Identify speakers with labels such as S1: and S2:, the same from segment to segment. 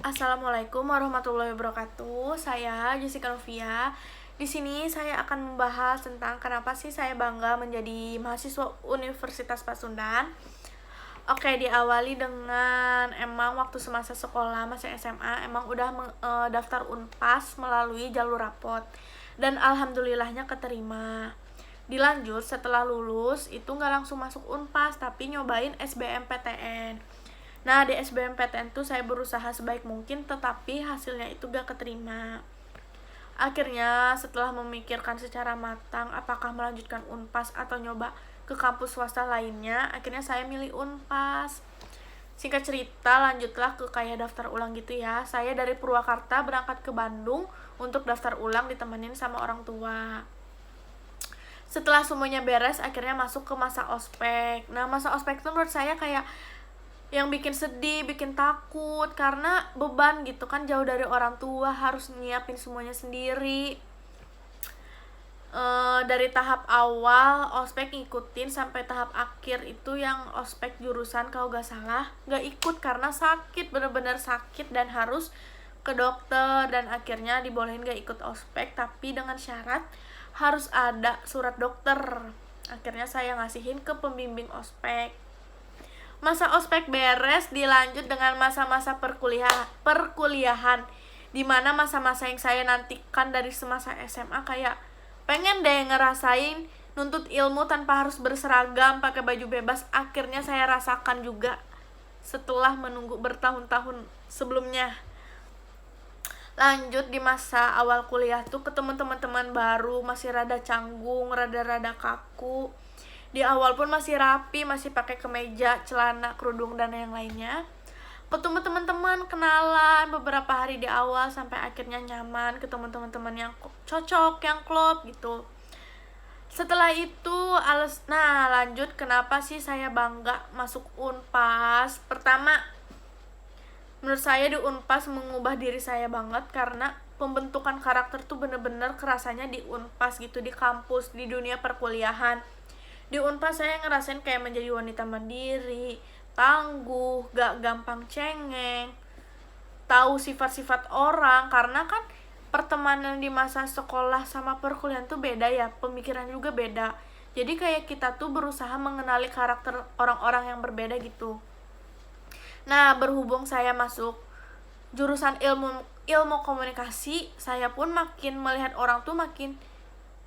S1: Assalamualaikum warahmatullahi wabarakatuh. Saya Jessica Novia. Di sini saya akan membahas tentang kenapa sih saya bangga menjadi mahasiswa Universitas Pasundan. Oke, diawali dengan emang waktu semasa sekolah masih SMA emang udah daftar Unpas melalui jalur rapot dan alhamdulillahnya keterima. Dilanjut setelah lulus itu nggak langsung masuk Unpas tapi nyobain SBMPTN. Nah, di SBMPTN tuh saya berusaha sebaik mungkin tetapi hasilnya itu gak keterima. Akhirnya setelah memikirkan secara matang apakah melanjutkan Unpas atau nyoba ke kampus swasta lainnya, akhirnya saya milih Unpas. Singkat cerita, lanjutlah ke kayak daftar ulang gitu ya. Saya dari Purwakarta berangkat ke Bandung untuk daftar ulang ditemenin sama orang tua. Setelah semuanya beres, akhirnya masuk ke masa ospek. Nah, masa ospek itu menurut saya kayak yang bikin sedih, bikin takut karena beban gitu kan, jauh dari orang tua, harus nyiapin semuanya sendiri. Dari tahap awal ospek ngikutin sampai tahap akhir itu yang ospek jurusan kalau gak salah gak ikut karena sakit, bener-bener sakit dan harus ke dokter, dan akhirnya dibolehin gak ikut ospek tapi dengan syarat harus ada surat dokter. Akhirnya saya ngasihin ke pembimbing ospek. Masa ospek beres, dilanjut dengan masa-masa perkuliahan, dimana masa-masa yang saya nantikan dari semasa SMA, kayak pengen deh ngerasain nuntut ilmu tanpa harus berseragam, pakai baju bebas. Akhirnya saya rasakan juga setelah menunggu bertahun-tahun sebelumnya. Lanjut di masa awal kuliah tuh ketemu teman-teman baru, masih rada canggung, rada-rada kaku. Di awal pun masih rapi, masih pakai kemeja, celana, kerudung, dan yang lainnya. Ketemu teman-teman, kenalan beberapa hari di awal sampai akhirnya nyaman, ketemu teman-teman yang cocok, yang klop gitu. Setelah itu, lanjut kenapa sih saya bangga masuk Unpas. Pertama, menurut saya di Unpas mengubah diri saya banget karena pembentukan karakter tuh bener-bener kerasanya di Unpas gitu, di kampus, di dunia perkuliahan. Di Unpas saya ngerasain kayak menjadi wanita mandiri, tangguh, gak gampang cengeng, tahu sifat-sifat orang, karena kan pertemanan di masa sekolah sama perkuliahan tuh beda ya, pemikiran juga beda. Jadi kayak kita tuh berusaha mengenali karakter orang-orang yang berbeda gitu. Nah, berhubung saya masuk jurusan ilmu komunikasi, saya pun makin melihat orang tuh makin,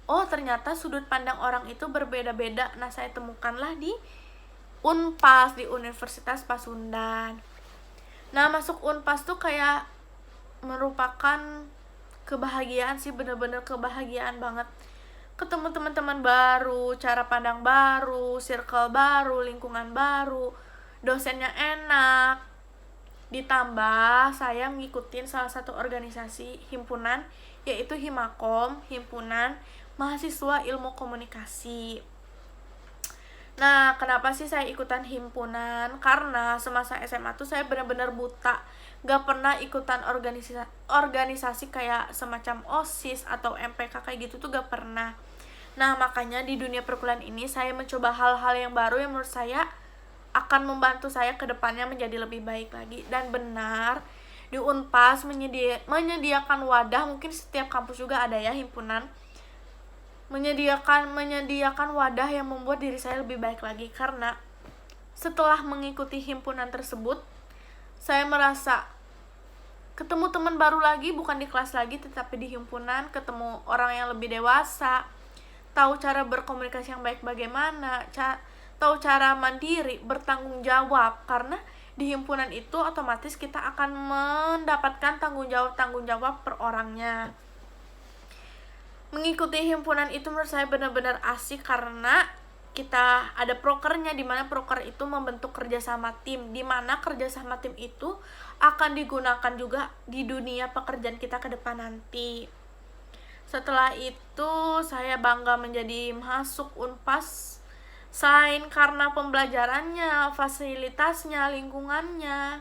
S1: oh ternyata sudut pandang orang itu berbeda-beda. Nah, saya temukanlah di Unpas, di Universitas Pasundan. Nah, masuk Unpas tuh kayak merupakan kebahagiaan sih, bener-bener kebahagiaan banget. Ketemu teman-teman baru, cara pandang baru, circle baru, lingkungan baru, dosennya enak. Ditambah saya ngikutin salah satu organisasi himpunan, yaitu Himakom, Himpunan Mahasiswa Ilmu Komunikasi. Nah, kenapa sih saya ikutan himpunan? Karena semasa SMA tuh saya benar-benar buta, gak pernah ikutan organisasi kayak semacam OSIS atau MPK kayak gitu tuh gak pernah. Nah, makanya di dunia perkuliahan ini saya mencoba hal-hal yang baru yang menurut saya akan membantu saya ke depannya menjadi lebih baik lagi. Dan benar, di Unpas menyediakan wadah, mungkin setiap kampus juga ada ya himpunan, menyediakan wadah yang membuat diri saya lebih baik lagi. Karena setelah mengikuti himpunan tersebut, saya merasa ketemu teman baru lagi, bukan di kelas lagi tetapi di himpunan, ketemu orang yang lebih dewasa, tahu cara berkomunikasi yang baik bagaimana, tahu cara mandiri, bertanggung jawab. Karena di himpunan itu otomatis kita akan mendapatkan tanggung jawab per orangnya. Mengikuti himpunan itu menurut saya benar-benar asik karena kita ada prokernya, di mana proker itu membentuk kerjasama tim, di mana kerjasama tim itu akan digunakan juga di dunia pekerjaan kita ke depan nanti. Setelah itu saya bangga menjadi masuk Unpas, selain karena pembelajarannya, fasilitasnya, lingkungannya.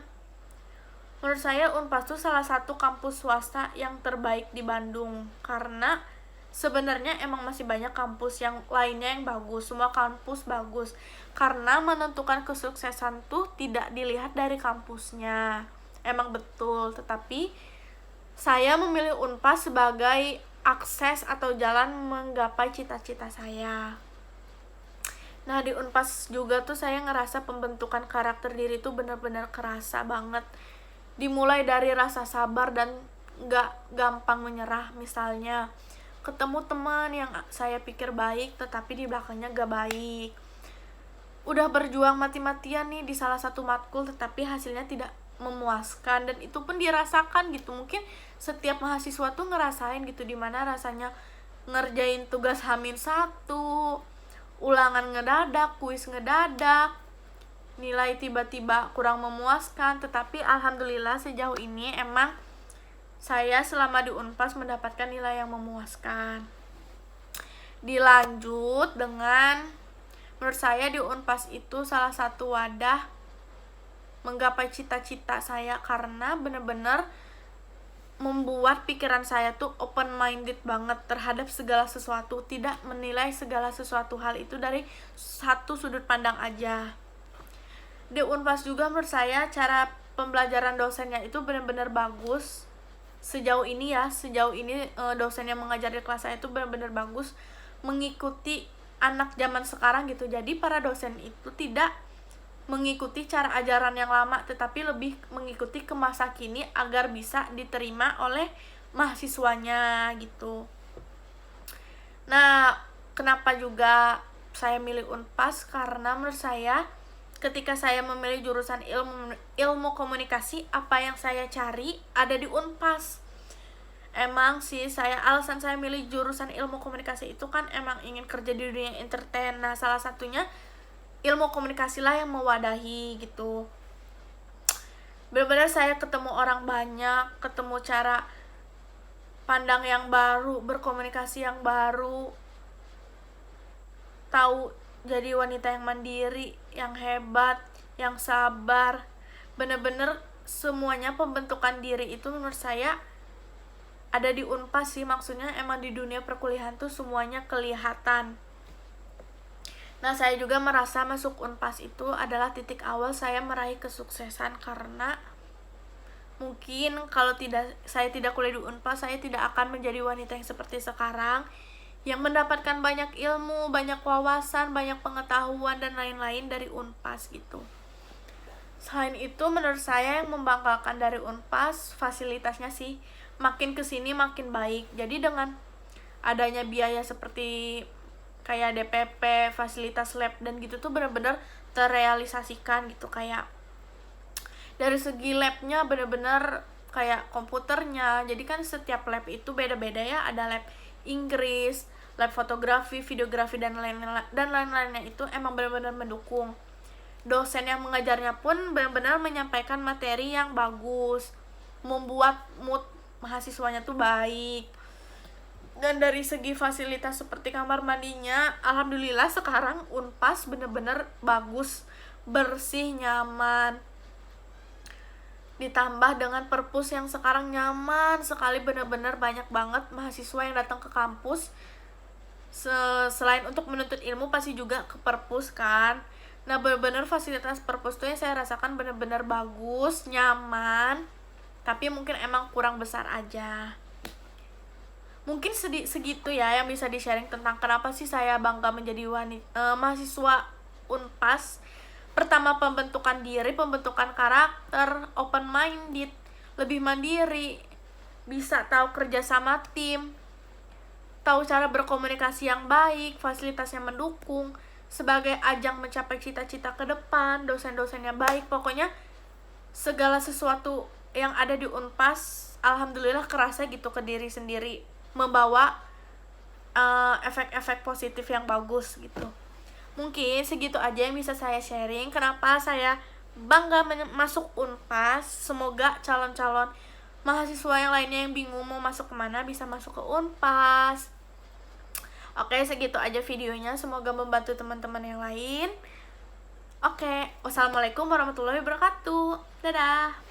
S1: Menurut saya Unpas itu salah satu kampus swasta yang terbaik di Bandung, karena sebenarnya emang masih banyak kampus yang lainnya yang bagus, semua kampus bagus. Karena menentukan kesuksesan tuh tidak dilihat dari kampusnya, emang betul, tetapi saya memilih Unpas sebagai akses atau jalan menggapai cita-cita saya. Nah, di Unpas juga tuh saya ngerasa pembentukan karakter diri tuh benar-benar kerasa banget. Dimulai dari rasa sabar dan gak gampang menyerah. Misalnya, ketemu teman yang saya pikir baik tetapi di belakangnya gak baik. Udah berjuang mati-matian nih di salah satu matkul tetapi hasilnya tidak memuaskan, dan itu pun dirasakan gitu. Mungkin setiap mahasiswa tuh ngerasain gitu, dimana rasanya ngerjain tugas H-1, ulangan ngedadak, kuis ngedadak, nilai tiba-tiba kurang memuaskan. Tetapi alhamdulillah sejauh ini emang saya selama di Unpas mendapatkan nilai yang memuaskan. Dilanjut dengan, menurut saya di Unpas itu salah satu wadah menggapai cita-cita saya karena bener-bener membuat pikiran saya tuh open minded banget terhadap segala sesuatu, tidak menilai segala sesuatu hal itu dari satu sudut pandang aja. Di Unpas juga menurut saya cara pembelajaran dosennya itu benar-benar bagus. Sejauh ini dosen yang mengajar di kelas saya itu benar-benar bagus, mengikuti anak zaman sekarang gitu. Jadi para dosen itu tidak mengikuti cara ajaran yang lama, tetapi lebih mengikuti ke masa kini agar bisa diterima oleh mahasiswanya gitu. Nah, kenapa juga saya milih Unpas? Karena menurut saya ketika saya memilih jurusan ilmu komunikasi, apa yang saya cari ada di Unpas. Emang sih alasan saya milih jurusan ilmu komunikasi itu kan emang ingin kerja di dunia entertain. Nah, salah satunya ilmu komunikasi lah yang mewadahi gitu. Benar-benar saya ketemu orang banyak, ketemu cara pandang yang baru, berkomunikasi yang baru, tahu jadi wanita yang mandiri, yang hebat, yang sabar. Benar-benar semuanya pembentukan diri itu menurut saya ada di Unpas sih. Maksudnya emang di dunia perkuliahan tuh semuanya kelihatan. Nah, saya juga merasa masuk Unpas itu adalah titik awal saya meraih kesuksesan, karena mungkin kalau saya tidak kuliah di Unpas, saya tidak akan menjadi wanita yang seperti sekarang, yang mendapatkan banyak ilmu, banyak wawasan, banyak pengetahuan dan lain-lain dari Unpas gitu. Selain itu, menurut saya yang membanggakan dari Unpas fasilitasnya sih, makin kesini makin baik. Jadi dengan adanya biaya seperti kayak DPP, fasilitas lab dan gitu tuh benar-benar terrealisasikan gitu. Kayak dari segi labnya benar-benar kayak komputernya, jadi kan setiap lab itu beda-beda ya, ada lab Inggris, lab fotografi, videografi dan lain-lainnya itu emang benar-benar mendukung. Dosen yang mengajarnya pun benar-benar menyampaikan materi yang bagus, membuat mood mahasiswanya tuh baik. Dan dari segi fasilitas seperti kamar mandinya, alhamdulillah sekarang Unpas bener-bener bagus, bersih, nyaman. Ditambah dengan perpus yang sekarang nyaman sekali, bener-bener banyak banget mahasiswa yang datang ke kampus. Selain untuk menuntut ilmu pasti juga ke perpus kan. Nah, bener-bener fasilitas perpus tuh yang saya rasakan bener-bener bagus, nyaman. Tapi mungkin emang kurang besar aja. Mungkin segitu ya yang bisa di-sharing tentang kenapa sih saya bangga menjadi mahasiswa Unpas. Pertama, pembentukan diri, pembentukan karakter, open minded, lebih mandiri, bisa tahu kerja sama tim, tahu cara berkomunikasi yang baik, fasilitas yang mendukung, sebagai ajang mencapai cita-cita ke depan, dosen-dosennya baik. Pokoknya segala sesuatu yang ada di Unpas alhamdulillah kerasa gitu ke diri sendiri, membawa efek-efek positif yang bagus gitu. Mungkin segitu aja yang bisa saya sharing kenapa saya bangga masuk Unpas. Semoga calon-calon mahasiswa yang lainnya yang bingung mau masuk kemana bisa masuk ke Unpas. Oke, segitu aja videonya, semoga membantu teman-teman yang lain. Oke, wassalamualaikum warahmatullahi wabarakatuh. Dadah.